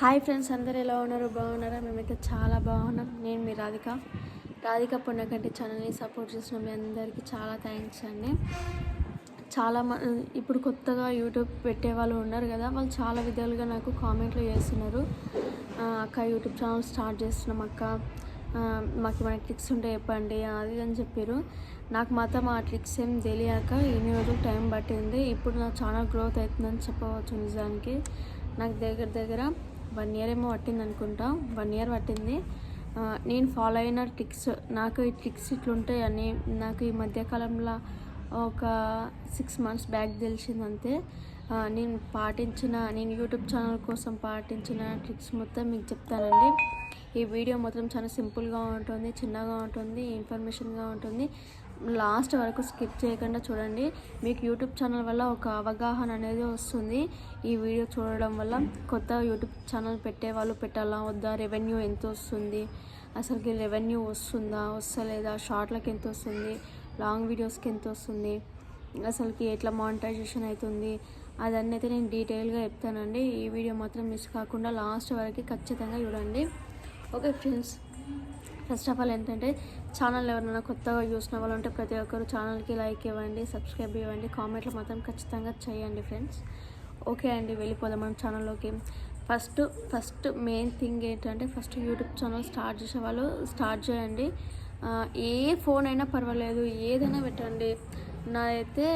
Hi friends, అందరు ఎలా ఉన్నారు? బాగున్నారా? మేమైతే చాలా బాగున్నాం. నేను మీ రాధిక పొన్నకంటి ఛానల్ని సపోర్ట్ చేసిన మీ అందరికీ చాలా థ్యాంక్స్ అండి. ఇప్పుడు కొత్తగా యూట్యూబ్ పెట్టే వాళ్ళు ఉన్నారు కదా, వాళ్ళు చాలా విధాలుగా నాకు కామెంట్లు చేస్తున్నారు. అక్క యూట్యూబ్ ఛానల్ స్టార్ట్ చేస్తున్నాం అక్క, మాకు ఏమైనా ట్రిక్స్ ఉంటే చెప్పండి అది అని చెప్పారు. నాకు మాత్రం ఆ ట్రిక్స్ ఏం తెలియక ఇన్ని రోజులు టైం పట్టింది. ఇప్పుడు నా ఛానల్ గ్రోత్ అవుతుందని చెప్పవచ్చు. నిజానికి నాకు దగ్గర 1 year ఏమో పట్టింది అనుకుంటా. 1 year పట్టింది. నేను ఫాలో అయిన ట్రిక్స్, నాకు ఈ ట్రిక్స్ ఇట్లుంటాయని నాకు ఈ మధ్యకాలంలో ఒక 6 months బ్యాక్ తెలిసింది అంతే. నేను యూట్యూబ్ ఛానల్ కోసం పాటించిన ట్రిక్స్ మొత్తం మీకు చెప్తానండి. ఈ వీడియో మొత్తం చాలా సింపుల్గా ఉంటుంది, చిన్నగా ఉంటుంది, ఇన్ఫర్మేషన్గా ఉంటుంది. లాస్ట్ వరకు స్కిప్ చేయకుండా చూడండి. మీకు యూట్యూబ్ ఛానల్ వల్ల ఒక అవగాహన అనేది వస్తుంది. ఈ వీడియో చూడడం వల్ల కొత్త యూట్యూబ్ ఛానల్ పెట్టే వాళ్ళు పెట్టాలా వద్దా, రెవెన్యూ ఎంత వస్తుంది, అసలుకి రెవెన్యూ వస్తుందా వస్తలేదా, షార్ట్లకు ఎంత వస్తుంది, లాంగ్ వీడియోస్కి ఎంత వస్తుంది, అసలుకి ఎట్లా మానిటైజేషన్ అవుతుంది, అదన్నీ అయితే నేను డీటెయిల్గా చెప్తానండి. ఈ వీడియో మాత్రం మిస్ కాకుండా లాస్ట్ వరకు ఖచ్చితంగా చూడండి. Okay friends, first of all ఏంటంటే ఛానల్ ఎవరైనా కొత్తగా చూసిన వాళ్ళు ఉంటే ప్రతి ఒక్కరు ఛానల్కి లైక్ ఇవ్వండి, సబ్స్క్రైబ్ ఇవ్వండి, కామెంట్లు మాత్రం ఖచ్చితంగా చేయండి ఫ్రెండ్స్. ఓకే అండి, వెళ్ళిపోదాం మనం ఛానల్లోకి. ఫస్ట్ మెయిన్ థింగ్ ఏంటంటే ఫస్ట్ యూట్యూబ్ ఛానల్ స్టార్ట్ చేసే వాళ్ళు స్టార్ట్ చేయండి. ఏ ఫోన్ అయినా పర్వాలేదు, ఏదైనా పెట్టండి. నాదైతే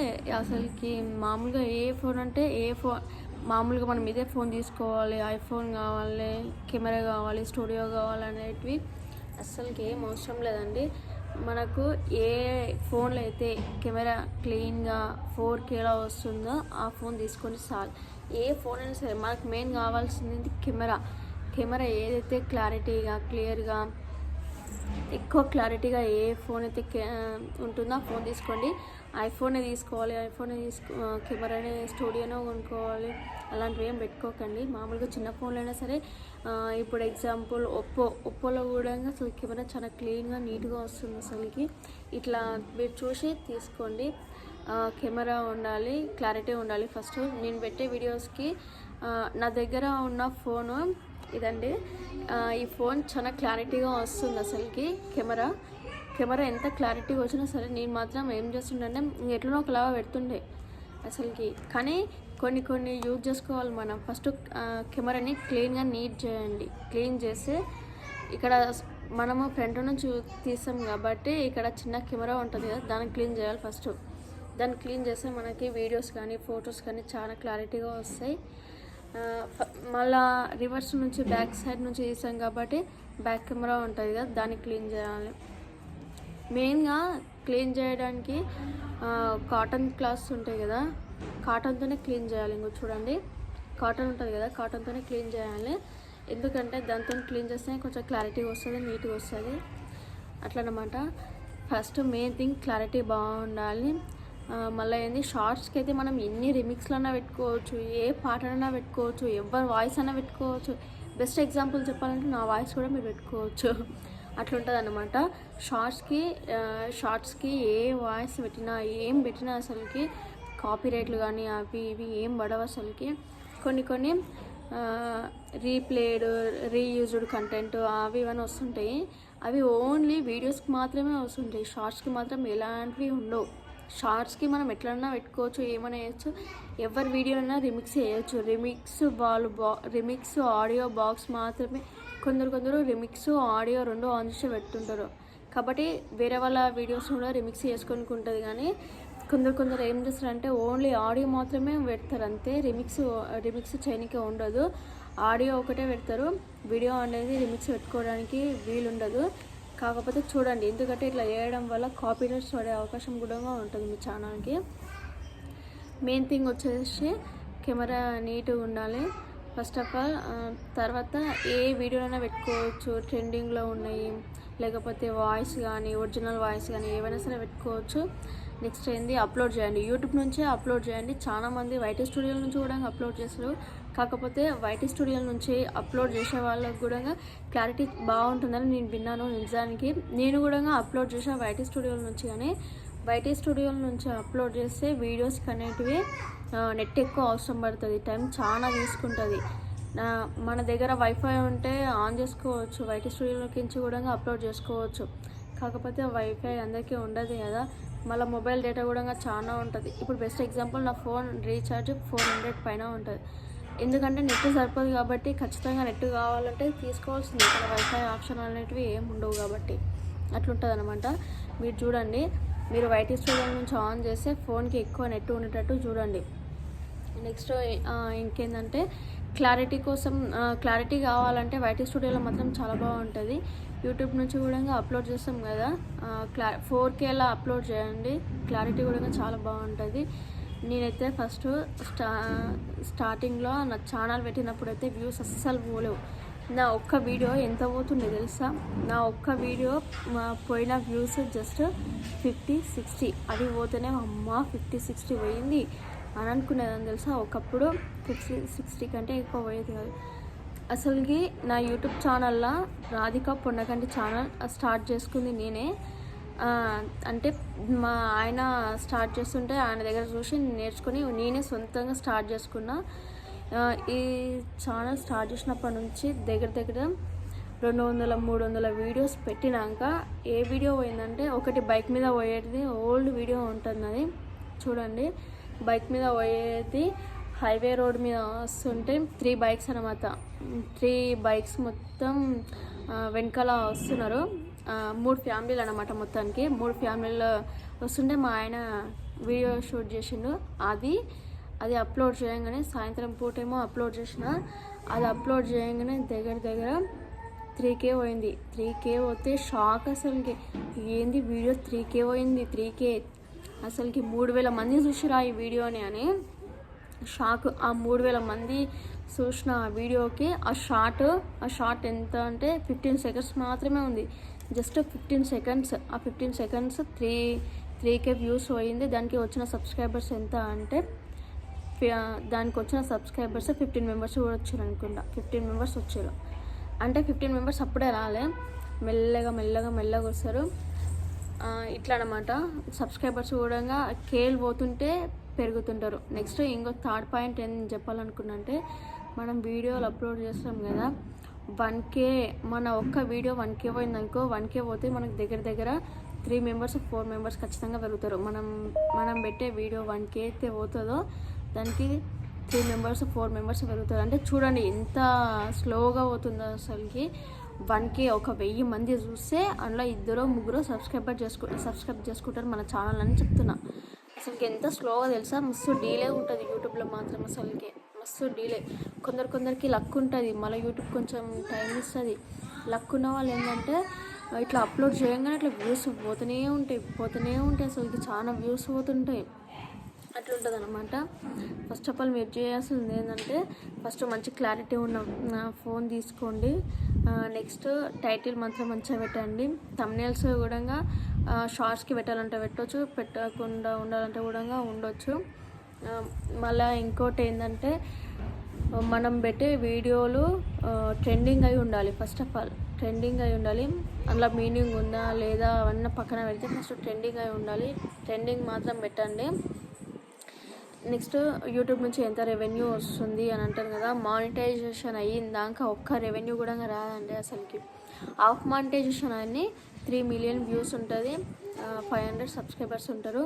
అసలుకి మామూలుగా ఏ ఫోన్ అంటే మామూలుగా మనం ఇదే ఫోన్ తీసుకోవాలి, ఐఫోన్ కావాలి, కెమెరా కావాలి, స్టూడియో కావాలి అనేటివి అస్సలకి ఏం అవసరం లేదండి. మనకు ఏ ఫోన్లో అయితే కెమెరా క్లీన్గా 4Kలో వస్తుందో ఆ ఫోన్ తీసుకొని చాలు. ఏ ఫోన్ అయినా సరే మనకు మెయిన్ కావాల్సింది కెమెరా ఏదైతే క్లారిటీగా క్లియర్గా ఎక్కువ క్లారిటీగా ఏ ఫోన్ అయితే ఉంటుందో ఆ ఫోన్ తీసుకోండి. ఐఫోనే తీసుకోవాలి, కెమెరానే స్టూడియోనే కొనుక్కోవాలి, అలాంటివి ఏం పెట్టుకోకండి. మామూలుగా చిన్న ఫోన్లో అయినా సరే, ఇప్పుడు ఎగ్జాంపుల్ ఒప్పోలో కూడా అసలు కెమెరా చాలా క్లీన్గా నీట్గా వస్తుంది. అసలుకి ఇట్లా మీరు చూసి తీసుకోండి. కెమెరా ఉండాలి, క్లారిటీ ఉండాలి. ఫస్ట్ నేను పెట్టే వీడియోస్కి నా దగ్గర ఉన్న ఫోను ఇదండి. ఈ ఫోన్ చాలా క్లారిటీగా వస్తుంది. అసలుకి కెమెరా ఎంత క్లారిటీగా వచ్చినా సరే నేను మాత్రం ఏం చేస్తుండే ఎట్లనో ఒకలాగా పెడుతుండే అసలుకి. కానీ కొన్ని యూజ్ చేసుకోవాలి మనం. ఫస్ట్ కెమెరాని క్లీన్గా నీట్ చేయండి. క్లీన్ చేస్తే ఇక్కడ మనము ఫ్రంట్ నుంచి తీస్తాం కాబట్టి ఇక్కడ చిన్న కెమెరా ఉంటుంది కదా, దాన్ని క్లీన్ చేయాలి ఫస్ట్. దాన్ని క్లీన్ చేస్తే మనకి వీడియోస్ కానీ ఫొటోస్ కానీ చాలా క్లారిటీగా వస్తాయి. మళ్ళా రివర్స్ నుంచి బ్యాక్ సైడ్ నుంచి తీసాం కాబట్టి బ్యాక్ కెమెరా ఉంటుంది కదా, దాన్ని క్లీన్ చేయాలి. మెయిన్గా క్లీన్ చేయడానికి కాటన్ క్లాత్స్ ఉంటాయి కదా, కాటన్తోనే క్లీన్ చేయాలి. ఇంకో చూడండి, కాటన్ ఉంటుంది కదా, కాటన్తోనే క్లీన్ చేయాలి. ఎందుకంటే దాంతో క్లీన్ చేస్తే కొంచెం క్లారిటీగా వస్తుంది, నీట్గా వస్తుంది అట్లనమాట. ఫస్ట్ మెయిన్ థింగ్ క్లారిటీ బాగుండాలి. మళ్ళీ ఏంది, షార్ట్స్కి అయితే మనం ఎన్ని రిమిక్స్లైనా పెట్టుకోవచ్చు, ఏ పాటనైనా పెట్టుకోవచ్చు, ఎవరి వాయిస్ అయినా పెట్టుకోవచ్చు. బెస్ట్ ఎగ్జాంపుల్ చెప్పాలంటే నా వాయిస్ కూడా మీరు పెట్టుకోవచ్చు. అట్లుంటుంది అన్నమాట. షార్ట్స్కి ఏ వాయిస్ పెట్టినా ఏం పెట్టినా అసలుకి కాపీరైట్లు కానీ అవి ఇవి ఏం పడవు అసలుకి. కొన్ని రీప్లేడ్ రీయూజ్డ్ కంటెంట్ అవి ఇవన్నీ వస్తుంటాయి. అవి ఓన్లీ వీడియోస్కి మాత్రమే వస్తుంటాయి, షార్ట్స్కి మాత్రం ఎలాంటివి ఉండవు. షార్ట్స్కి మనం ఎట్లన్నా పెట్టుకోవచ్చు, ఏమైనా వేయచ్చు, ఎవరి వీడియోలైనా రిమిక్స్ చేయొచ్చు. రిమిక్స్ ఆడియో బాక్స్ మాత్రమే. కొందరు రిమిక్స్ ఆడియో రెండు ఆన్ చేసి పెడుతుంటారు కాబట్టి వేరే వాళ్ళ వీడియోస్ కూడా రిమిక్స్ చేసుకొని ఉంటుంది. కానీ కొందరు ఏం చేస్తారంటే ఓన్లీ ఆడియో మాత్రమే పెడతారు అంతే, రిమిక్స్ చేయడానికి ఉండదు. ఆడియో ఒకటే పెడతారు, వీడియో అనేది రిమిక్స్ పెట్టుకోవడానికి వీలుండదు. కాకపోతే చూడండి, ఎందుకంటే ఇట్లా చేయడం వల్ల కాపీరైట్స్ పడే అవకాశం కూడా ఉంటుంది మీ ఛానల్కి. మెయిన్ థింగ్ వచ్చేసి కెమెరా నీట్గా ఉండాలి ఫస్ట్ ఆఫ్ ఆల్. తర్వాత ఏ వీడియోలైనా పెట్టుకోవచ్చు, ట్రెండింగ్లో ఉన్నాయి, లేకపోతే వాయిస్ కానీ ఒరిజినల్ వాయిస్ కానీ ఏవైనా సరే పెట్టుకోవచ్చు. నెక్స్ట్ ఏంది, అప్లోడ్ చేయండి. యూట్యూబ్ నుంచే అప్లోడ్ చేయండి. చాలామంది వైటీ స్టూడియో నుంచి కూడా అప్లోడ్ చేస్తారు. కాకపోతే వైటీ స్టూడియో నుంచి అప్లోడ్ చేసే వాళ్ళకు కూడా క్లారిటీ బాగుంటుందని నేను విన్నాను. నిజానికి నేను కూడా అప్లోడ్ చేసా వైటీ స్టూడియో నుంచి. కానీ వైటీ స్టూడియో నుంచి అప్లోడ్ చేస్తే వీడియోస్కి అనేటివి నెట్ ఎక్కువ అవసరం పడుతుంది, టైం చాలా తీసుకుంటుంది. మన దగ్గర వైఫై ఉంటే ఆన్ చేసుకోవచ్చు, వైటీ స్టూడియోలోకి కూడా అప్లోడ్ చేసుకోవచ్చు. కాకపోతే వైఫై అందరికీ ఉండదు కదా, మళ్ళీ మొబైల్ డేటా కూడా చాలా ఉంటుంది. ఇప్పుడు బెస్ట్ ఎగ్జాంపుల్ నా ఫోన్ రీఛార్జ్ 400 పైన ఉంటుంది. ఎందుకంటే నెట్ సరిపోదు కాబట్టి ఖచ్చితంగా నెట్ కావాలంటే తీసుకోవాల్సింది. ఇక్కడ వైఫై ఆప్షన్ అనేటివి ఏమి ఉండవు కాబట్టి అట్లుంటుంది అనమాట. మీరు చూడండి, మీరు వైటీ స్టూడియో నుంచి ఆన్ చేస్తే ఫోన్కి ఎక్కువ నెట్ ఉండేటట్టు చూడండి. నెక్స్ట్ ఇంకేంటంటే క్లారిటీ కోసం, క్లారిటీ కావాలంటే వైటీ స్టూడియోలో మాత్రం చాలా బాగుంటుంది. యూట్యూబ్ నుంచి కూడా అప్లోడ్ చేస్తాం కదా, 4Kలో అప్లోడ్ చేయండి, క్లారిటీ కూడా చాలా బాగుంటుంది. నేనైతే ఫస్ట్ స్టార్టింగ్లో నా ఛానల్ పెట్టినప్పుడు అయితే వ్యూస్ అస్సలు పోలేవు. నా ఒక్క వీడియో ఎంత పోతుండే తెలుసా? నా ఒక్క వీడియో పోయిన వ్యూస్ జస్ట్ 50-60, అది పోతేనే అమ్మ 50-60 పోయింది అని అనుకునేదని తెలుసా. ఒకప్పుడు 50-60 కంటే ఎక్కువ పోయేది కాదు అసలుకి. నా యూట్యూబ్ ఛానల్లో రాధిక పొన్నకంటి ఛానల్ స్టార్ట్ చేసుకుంది నేనే. అంటే మా ఆయన స్టార్ట్ చేస్తుంటే ఆయన దగ్గర చూసి నేర్చుకుని నేనే సొంతంగా స్టార్ట్ చేసుకున్నా. ఈ ఛానల్ స్టార్ట్ చేసినప్పటి నుంచి దగ్గర 200-300 వీడియోస్ పెట్టినాక ఏ వీడియో పోయిందంటే, ఒకటి బైక్ మీద పోయేది ఓల్డ్ వీడియో ఉంటుంది, అది చూడండి. బైక్ మీద పోయేది హైవే రోడ్ మీద వస్తుంటే 3 బైక్స్ అనమాట. 3 బైక్స్ మొత్తం వెనకాల వస్తున్నారు. 3 ఫ్యామిలీలు అనమాట. మొత్తానికి 3 ఫ్యామిలీలు వస్తుంటే మా ఆయన వీడియో షూట్ చేసిండు. అది అప్లోడ్ చేయగానే సాయంత్రం పూటేమో అప్లోడ్ చేసిన. అది అప్లోడ్ చేయగానే దగ్గర 3K పోయింది. 3K పోతే షాక్ అసలుకి. ఏంది వీడియో 3K పోయింది? 3K అసలుకి 3000 మంది చూసిరా ఈ వీడియోని అని షాక్. ఆ 3000 మంది చూసిన ఆ వీడియోకి ఆ షార్ట్ ఎంత అంటే 15 సెకండ్స్ మాత్రమే ఉంది. Just 15 seconds. ఆ 15 సెకండ్స్ 3K వ్యూస్ పోయింది. దానికి వచ్చిన సబ్స్క్రైబర్స్ ఎంత అంటే, దానికి వచ్చిన సబ్స్క్రైబర్స్ 15 మెంబర్స్ కూడా వచ్చారు అనుకుంటా. 15 మెంబర్స్ వచ్చారు. అంటే 15 మెంబర్స్ అప్పుడే రాలే, మెల్లగా వస్తారు. ఇట్లా అనమాట. సబ్స్క్రైబర్స్ కూడా కేల్ పోతుంటే పెరుగుతుంటారు. నెక్స్ట్ ఇంకో థర్డ్ పాయింట్ ఏం చెప్పాలనుకున్నా అంటే, మనం వీడియోలు అప్లోడ్ చేస్తాం కదా, 1K మన ఒక్క వీడియో 1K పోయిందనుకో, 1K పోతే మనకు దగ్గర 3 మెంబర్స్ 4 మెంబర్స్ ఖచ్చితంగా పెరుగుతారు. మనం పెట్టే వీడియో 1K అయితే పోతుందో దానికి 3 మెంబర్స్ 4 మెంబర్స్ పెరుగుతారు. అంటే చూడండి ఎంత స్లోగా పోతుందో అసలుకి. 1K 1000 మంది చూస్తే అందులో 2-3 సబ్స్క్రైబ్ చేసుకుంటారు మన ఛానల్ అని చెప్తున్నా. అసలుకి ఎంత స్లోగా తెలుసా, మస్తు డీలే ఉంటుంది యూట్యూబ్లో మాత్రం. అసలుకి మస్తు డీలే. కొందరికి లక్ ఉంటుంది, మళ్ళీ యూట్యూబ్ కొంచెం టైం ఇస్తుంది. లక్ ఉన్న వాళ్ళు ఏంటంటే ఇట్లా అప్లోడ్ చేయగానే ఇట్లా వ్యూస్ పోతూనే ఉంటాయి. అసలుకి చాలా వ్యూస్ పోతుంటాయి. అట్లుంటుంది అనమాట. ఫస్ట్ ఆఫ్ ఆల్ మీరు చేయాల్సింది ఏంటంటే, ఫస్ట్ మంచి క్లారిటీ ఉన్న ఫోన్ తీసుకోండి. నెక్స్ట్ టైటిల్ మాత్రం మంచిగా పెట్టండి. థంబ్నెయిల్స్ కూడా షార్ట్స్కి పెట్టాలంటే పెట్టవచ్చు, పెట్టకుండా ఉండాలంటే కూడా ఉండొచ్చు. మళ్ళీ ఇంకోటి ఏంటంటే, మనం పెట్టే వీడియోలు ట్రెండింగ్ అయి ఉండాలి. ఫస్ట్ ఆఫ్ ఆల్ ట్రెండింగ్ అయి ఉండాలి. అందులో మీనింగ్ ఉందా లేదా అవన్నీ పక్కన పెడితే ఫస్ట్ ట్రెండింగ్ అయి ఉండాలి. ట్రెండింగ్ మాత్రం పెట్టండి. నెక్స్ట్ యూట్యూబ్ నుంచి ఎంత రెవెన్యూ వస్తుంది అని అంటారు కదా, మానిటైజేషన్ అయ్యిందాక ఒక్క రెవెన్యూ కూడా రాదండి అసలుకి. హాఫ్ మానిటైజేషన్ అని 3 మిలియన్ వ్యూస్ ఉంటుంది, 500 సబ్స్క్రైబర్స్ ఉంటారు.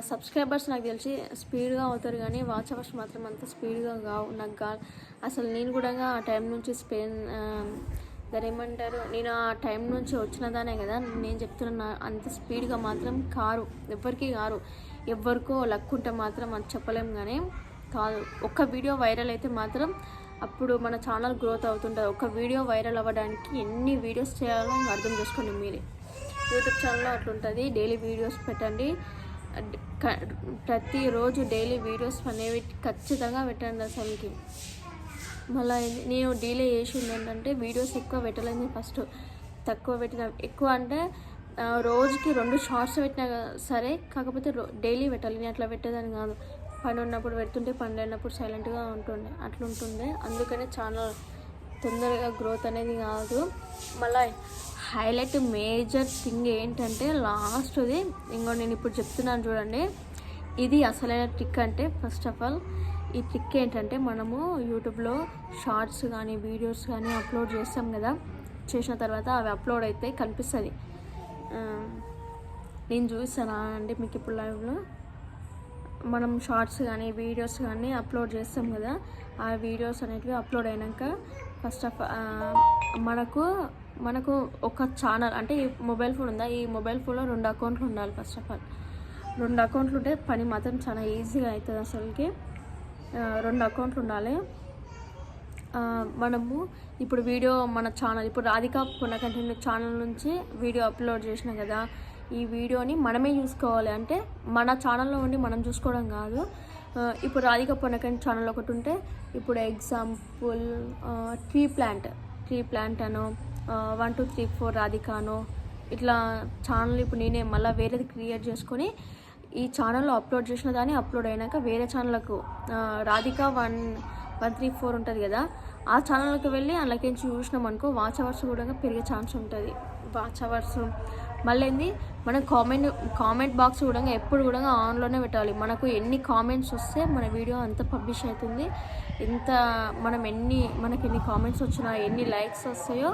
సబ్స్క్రైబర్స్ నాకు తెలిసి స్పీడ్గా అవుతారు కానీ వాచ్ అవర్స్ మాత్రం అంత స్పీడ్గా కావు. అసలు నేను కూడా ఆ టైం నుంచి ఏమంటారు, నేను ఆ టైం నుంచి వచ్చినదానే కదా నేను చెప్తున్నా. అంత స్పీడ్గా మాత్రం ఎవరికో లక్ ఉంటే మాత్రం అది చెప్పలేం కానీ కాదు. ఒక్క వీడియో వైరల్ అయితే మాత్రం అప్పుడు మన ఛానల్ గ్రోత్ అవుతుంటుంది. ఒక వీడియో వైరల్ అవ్వడానికి ఎన్ని వీడియోస్ చేయాలో అర్థం చేసుకోండి మీరే. యూట్యూబ్ ఛానల్లో అట్లుంటుంది. డైలీ వీడియోస్ పెట్టండి, ప్రతిరోజు డైలీ వీడియోస్ అనేవి ఖచ్చితంగా పెట్టండి అసలుకి. మళ్ళీ నేను డీలే చేసింది ఏంటంటే, వీడియోస్ ఎక్కువ పెట్టలేదు. ఫస్ట్ తక్కువ పెట్టిన, ఎక్కువ అంటే రోజుకి 2 షార్ట్స్ పెట్టినా సరే, కాకపోతే డైలీ పెట్టాలి. నేను అట్లా పెట్టేదాన్ని కాదు. పని ఉన్నప్పుడు పెడుతుంటే, పని లేనప్పుడు సైలెంట్గా అట్లుంటుండే. అందుకనే ఛానల్ తొందరగా గ్రోత్ అనేది కాదు. మళ్ళీ హైలైట్ మేజర్ థింగ్ ఏంటంటే లాస్ట్ది ఇంకో నేను ఇప్పుడు చెప్తున్నాను చూడండి. ఇది అసలైన ట్రిక్. అంటే ఫస్ట్ ఆఫ్ ఆల్ ఈ ట్రిక్ ఏంటంటే మనము యూట్యూబ్లో షార్ట్స్ కానీ వీడియోస్ కానీ అప్లోడ్ చేస్తాం కదా, చేసిన తర్వాత అవి అప్లోడ్ అయితే కనిపిస్తుంది. నేను చూస్తానా అంటే మీకు ఇప్పుడు లైవ్లో మనం షార్ట్స్ కానీ వీడియోస్ కానీ అప్లోడ్ చేస్తాం కదా, ఆ వీడియోస్ అనేటివి అప్లోడ్ అయినాక ఫస్ట్ ఆఫ్ మనకు ఒక ఛానల్ అంటే ఈ మొబైల్ ఫోన్ ఉందా, ఈ మొబైల్ ఫోన్లో 2 అకౌంట్లు ఉండాలి. ఫస్ట్ ఆఫ్ ఆల్ 2 అకౌంట్లు ఉంటే పని మాత్రం చాలా ఈజీగా అవుతుంది. అసలుకి 2 అకౌంట్లు ఉండాలి. మనము ఇప్పుడు వీడియో మన ఛానల్ ఇప్పుడు రాధిక పొన్న కంటెంట్ ఛానల్ నుంచి వీడియో అప్లోడ్ చేసినాం కదా, ఈ వీడియోని మనమే చూసుకోవాలి. అంటే మన ఛానల్లో ఉండి మనం చూసుకోవడం కాదు. ఇప్పుడు రాధిక పొన్న కంటెంట్ ఛానల్ ఒకటి ఉంటే, ఇప్పుడు ఎగ్జాంపుల్ ట్రీ ప్లాంట్ అనో 1 2 3 4 రాధిక అనో ఇట్లా ఛానల్ ఇప్పుడు నేనే మళ్ళీ వేరేది క్రియేట్ చేసుకొని ఈ ఛానల్లో అప్లోడ్ చేసిన దాన్ని అప్లోడ్ అయినాక వేరే ఛానళ్ళకు రాధిక 1 1 3 4 ఉంటుంది కదా, ఆ ఛానల్కి వెళ్ళి అందులోకించి చూసినాం అనుకో వాచ్ అవర్స్ కూడా పెరిగే ఛాన్స్ ఉంటుంది. వాచ్ అవర్స్ మళ్ళీ ఏంది, మనం కామెంట్ బాక్స్ కూడా ఎప్పుడు కూడా ఆన్లోనే పెట్టాలి. మనకు ఎన్ని కామెంట్స్ వస్తే మన వీడియో అంత పబ్లిష్ అవుతుంది. మనకి ఎన్ని కామెంట్స్ వచ్చినా ఎన్ని లైక్స్ వస్తాయో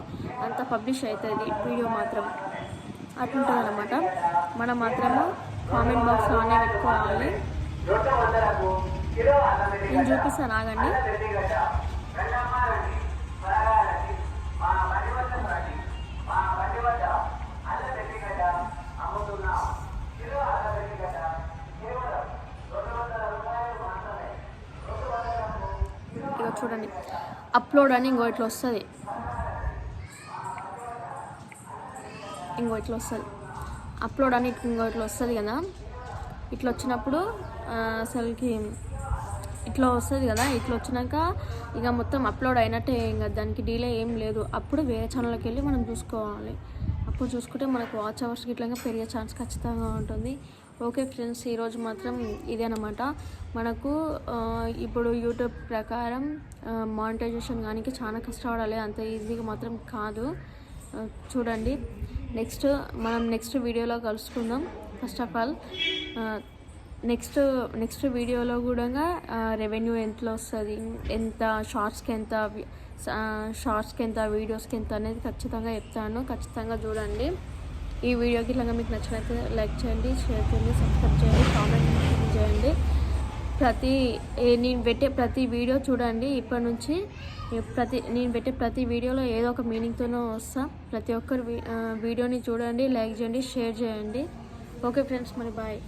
అంత పబ్లిష్ అవుతుంది వీడియో మాత్రం. అట్లుంటుంది అన్నమాట. మనం మాత్రము కామెంట్ బాక్స్ ఆన్లే పెట్టుకోవాలి. నేను చూపిస్తాను ఆగండి. ఇక చూడండి, అప్లోడ్ అని ఇంకో ఇట్లా వస్తుంది. అప్లోడ్ అని ఇంకో ఇట్లా వస్తుంది కదా. ఇట్లా వచ్చినప్పుడు అసలుకి ఇట్లా వస్తుంది కదా. ఇట్లా వచ్చినాక ఇక మొత్తం అప్లోడ్ అయినట్టే, ఇంకా దానికి డిలే ఏం లేదు. అప్పుడు వేరే ఛానల్కి వెళ్ళి మనం చూసుకోవాలి. అప్పుడు చూసుకుంటే మనకు వాచ్ అవర్స్కి ఇట్లా పెరిగే ఛాన్స్ ఖచ్చితంగా ఉంటుంది. ఓకే ఫ్రెండ్స్, ఈరోజు మాత్రం ఇదే అన్నమాట. మనకు ఇప్పుడు యూట్యూబ్ ప్రకారం మానిటైజేషన్ కానీ చాలా కష్టపడాలి, అంత ఈజీగా మాత్రం కాదు. చూడండి, నెక్స్ట్ వీడియోలో కలుసుకుందాం. ఫస్ట్ ఆఫ్ ఆల్ నెక్స్ట్ వీడియోలో కూడా రెవెన్యూ ఎంత వస్తుంది, ఎంత షార్ట్స్కి ఎంత వీడియోస్కి ఎంత అనేది ఖచ్చితంగా చెప్తాను. ఖచ్చితంగా చూడండి. ఈ వీడియోకి ఇట్లా మీకు నచ్చినట్లయితే లైక్ చేయండి, షేర్ చేయండి, సబ్స్క్రైబ్ చేయండి, కామెంట్ చేయండి. నేను పెట్టే ప్రతి వీడియో చూడండి. ఇప్పటి నుంచి నేను పెట్టే ప్రతి వీడియోలో ఏదో ఒక మీనింగ్తోనే వస్తా. ప్రతి ఒక్కరు వీడియోని చూడండి, లైక్ చేయండి, షేర్ చేయండి. ఓకే ఫ్రెండ్స్, మరి బాయ్.